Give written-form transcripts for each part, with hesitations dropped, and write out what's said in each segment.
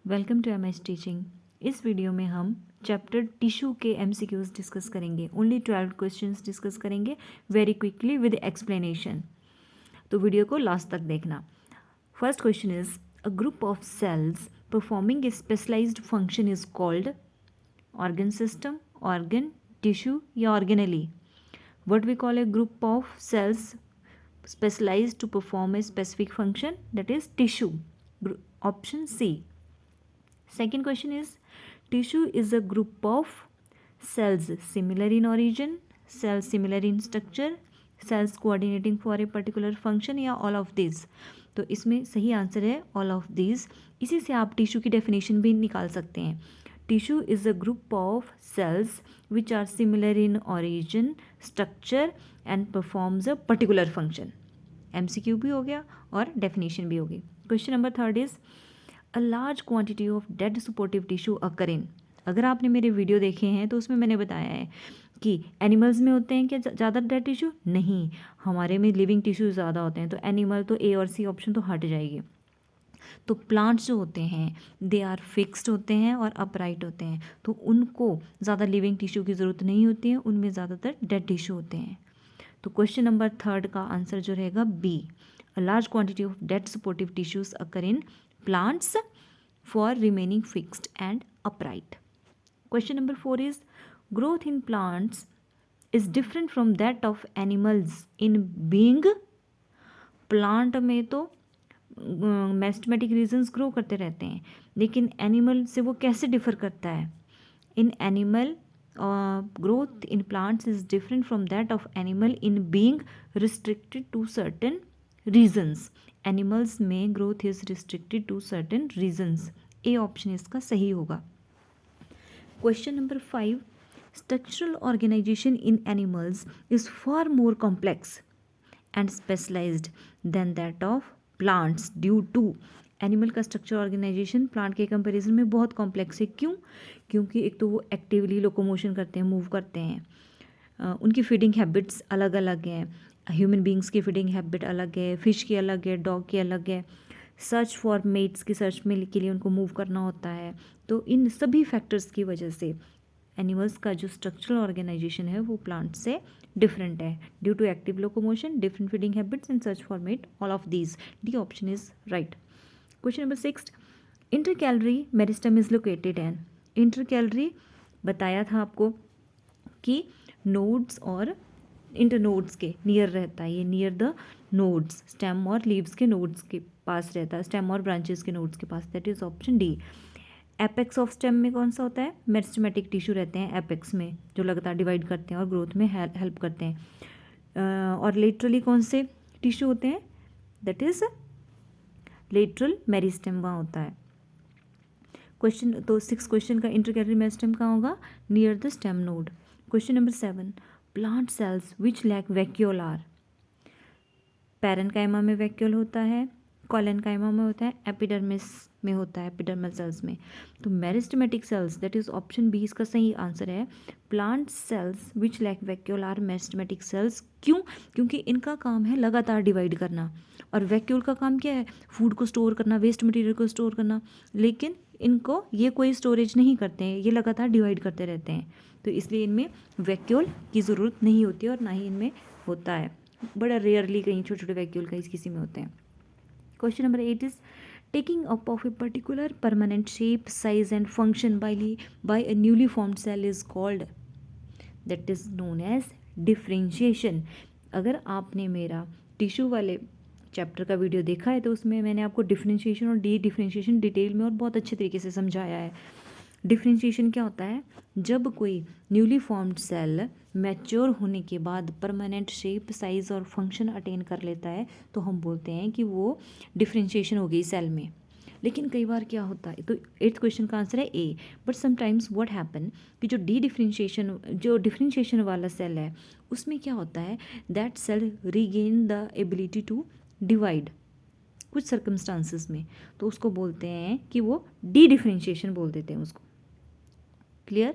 Welcome to M H teaching. इस video में हम चैप्टर टिश्यू के एमसीक्यूज डिस्कस करेंगे। ओनली 12 क्वेश्चंस डिस्कस करेंगे वेरी क्विकली विद एक्सप्लेनेशन। तो वीडियो को लास्ट तक देखना। First question is a group of cells performing a specialised function is called organ system, organ, tissue या organelle. What we call a group of cells specialized to perform a specific function, that is tissue. Option C. Second question is tissue is a group of cells similar in origin, cells similar in structure, cells coordinating for a particular function या all of these। तो इसमें सही answer है all of these। इसी से आप tissue की definition भी निकाल सकते हैं। Tissue is a group of cells which are similar in origin, structure and performs a particular function। MCQ भी हो गया और डेफिनेशन भी होगी। Question number third is a large quantity of dead supportive tissue occur in. अगर आपने मेरे video देखे हैं तो उसमें मैंने बताया है कि एनिमल्स में होते हैं क्या ज़्यादा डेड टिश्यू? नहीं, हमारे में लिविंग टिश्यू ज़्यादा होते हैं। तो एनिमल तो ए और सी ऑप्शन तो हट जाएगी। तो प्लांट्स जो होते हैं दे आर फिक्स्ड होते हैं और अपराइट होते हैं, तो उनको ज़्यादा लिविंग टिश्यू की ज़रूरत नहीं होती है, उनमें ज़्यादातर डेड टिश्यू होते हैं। तो क्वेश्चन नंबर थर्ड का आंसर जो रहेगा B. A large quantity of dead supportive tissues occur in plants for remaining fixed and upright. Question number four is growth in plants is different from that of animals in being. Plant में तो meristematic regions grow करते रहते हैं, लेकिन animal से वो कैसे differ करता है? In animal growth in plants is different from that of animal in being restricted to certain reasons। animals में growth is restricted to certain reasons। A option इसका सही होगा। Question number 5 structural organization in animals is far more complex and specialized than that of plants due to। Animal का structure organisation plant के comparison में बहुत complex है। क्यों? क्योंकि एक तो वो एक्टिवली लोकोमोशन करते हैं, मूव करते हैं, उनकी फीडिंग हैबिट्स अलग अलग हैं। ह्यूमन बींग्स की फीडिंग हैबिट अलग है, फिश की अलग है, डॉग की अलग है। सर्च फॉर मेट्स की सर्च में के लिए उनको मूव करना होता है। तो इन सभी फैक्टर्स की वजह से एनिमल्स का जो स्ट्रक्चरल ऑर्गेनाइजेशन है वो प्लांट से डिफरेंट है due to active locomotion, different feeding habits and search for mate, all of these. D option is right. Question number 6 intercalary meristem is located in. Intercalary बताया था आपको कि नोड्स और internodes के नियर रहता है, ये नियर द नोड्स, स्टेम और लीव्स के नोड्स के पास रहता है, स्टेम और ब्रांचेस के नोड्स के पास। That is option D. Apex of stem में कौन सा होता है? मेरिस्टेमेटिक टिश्यू रहते हैं एपेक्स में, जो लगातार डिवाइड करते हैं और ग्रोथ में हेल्प करते हैं। और लेटरली कौन से टिश्यू होते हैं? दैट इज लेटरल मेरिस्टेम वहाँ होता है। क्वेश्चन तो 6 क्वेश्चन का इंटरकैलरी मेरिस्टेम कहाँ होगा? Near the stem node. Question number 7 plant cells which lack vacuole are. Parenchyma में वैक्यूल होता है, कॉलेनकाइमा में होता है, एपिडर्मिस में होता है, एपिडर्मल सेल्स में। तो meristematic cells that is option B इसका सही आंसर है। Plant cells which lack vacuole are meristematic cells. क्यों? क्योंकि इनका काम है लगातार डिवाइड करना, और वैक्यूल का काम क्या है? फूड को स्टोर करना, वेस्ट मटेरियल को स्टोर करना। लेकिन इनको ये कोई स्टोरेज नहीं करते हैं, ये लगातार डिवाइड करते रहते हैं, तो इसलिए इनमें वैक्यूल की ज़रूरत नहीं होती और ना ही इनमें होता है। बड़ा रेयरली कहीं छोटे छोटे वैक्यूल कहीं किसी में होते हैं। Question number 8 is taking up of a particular permanent shape, size and function by a newly formed cell is called, that is known as differentiation. अगर आपने मेरा टिश्यू वाले चैप्टर का वीडियो देखा है तो उसमें मैंने आपको डिफ्रेंशिएशन और डी डिफ्रेंशिएशन डिटेल में और बहुत अच्छे तरीके से समझाया है। डिफ्रेंशिएशन क्या होता है? जब कोई न्यूली फॉर्म्ड सेल मैच्योर होने के बाद परमानेंट शेप, साइज और फंक्शन अटेन कर लेता है तो हम बोलते हैं कि वो डिफ्रेंशिएशन हो गई सेल में। लेकिन कई बार क्या होता है, तो 8th क्वेश्चन का आंसर है ए। बट समटाइम्स व्हाट हैपन कि जो डिफ्रेंशिएशन वाला सेल है उसमें क्या होता है, that cell regain the ability to divide कुछ सर्कमस्टांसिस में, तो उसको बोलते हैं कि वो डी डिफ्रेंशिएशन बोल देते हैं उसको। क्लियर?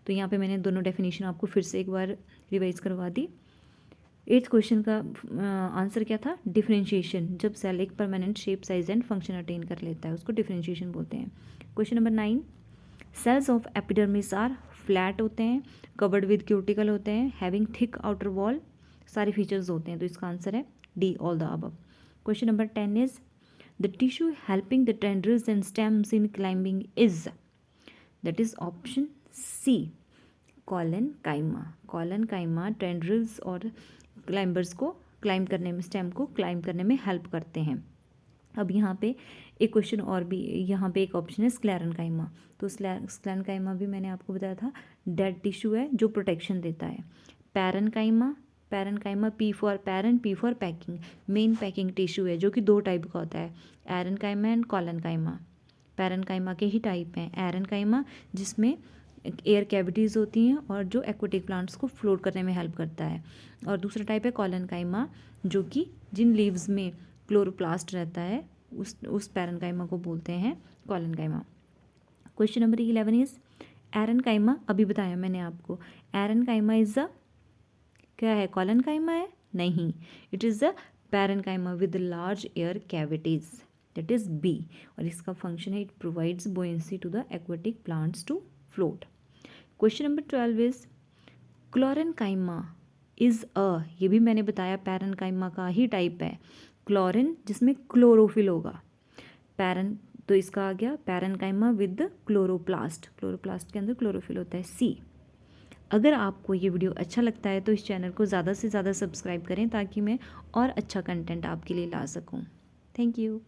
तो यहाँ पे मैंने दोनों डेफिनेशन आपको फिर से एक बार रिवाइज करवा दी। 8th क्वेश्चन का आंसर क्या था? डिफरेंशिएशन। जब सेल एक permanent shape, size and function attain कर लेता है उसको डिफरेंशिएशन बोलते हैं। Question number 9, cells of epidermis are flat होते हैं, कवर्ड विद क्यूटिकल होते हैं, हैविंग थिक आउटर वॉल, सारे फीचर्स होते हैं। तो इसका आंसर है D, all the above. Question number 10 is the tissue helping the tendrils and stems in climbing is, that is option C, collenchyma. Colon काइमा tendrils और climbers को climb करने में, स्टेम को क्लाइंब करने में हेल्प करते हैं। अब यहाँ पे एक क्वेश्चन और भी, यहाँ पे एक ऑप्शन है स्क्लेरेनकाइमा। तो स्क्लेरेनकाइमा भी मैंने आपको बताया था डेड टिश्यू है जो प्रोटेक्शन देता है। Parenchyma, parenchyma P for barren, P for packing, main packing tissue है जो कि 2 टाइप का होता है, एरेनकाइमा एंड कॉलनकाइमा। पैरेनकाइमा के ही टाइप हैं, एरेनकाइमा जिसमें एयर कैविटीज़ होती हैं और जो एक्वेटिक प्लांट्स को फ्लोट करने में हेल्प करता है, और दूसरा टाइप है कॉलनकाइमा जो कि जिन लीव्स में क्लोरोप्लास्ट रहता है उस पैरेनकाइमा को बोलते हैं collenchyma. Question number 11 is aerenchyma, अभी बताया मैंने आपको, एरेनकाइमा इज द क्या है, कॉलनकाइमा है? नहीं, it is the parenchyma with large air cavities, that is B, और इसका फंक्शन है it provides buoyancy to the aquatic plants to float. Question number 12 is chlorenchyma is a, ये भी मैंने बताया पैरेनकाइमा का ही टाइप है, क्लोरिन जिसमें क्लोरोफिल होगा, पैरन, तो इसका आ गया पैरेनकाइमा विद क्लोरोप्लास्ट, क्लोरोप्लास्ट के अंदर क्लोरोफिल होता है, सी। अगर आपको ये वीडियो अच्छा लगता है तो इस चैनल को ज़्यादा से ज़्यादा सब्सक्राइब करें ताकि मैं और अच्छा कंटेंट आपके लिए ला सकूं। Thank you.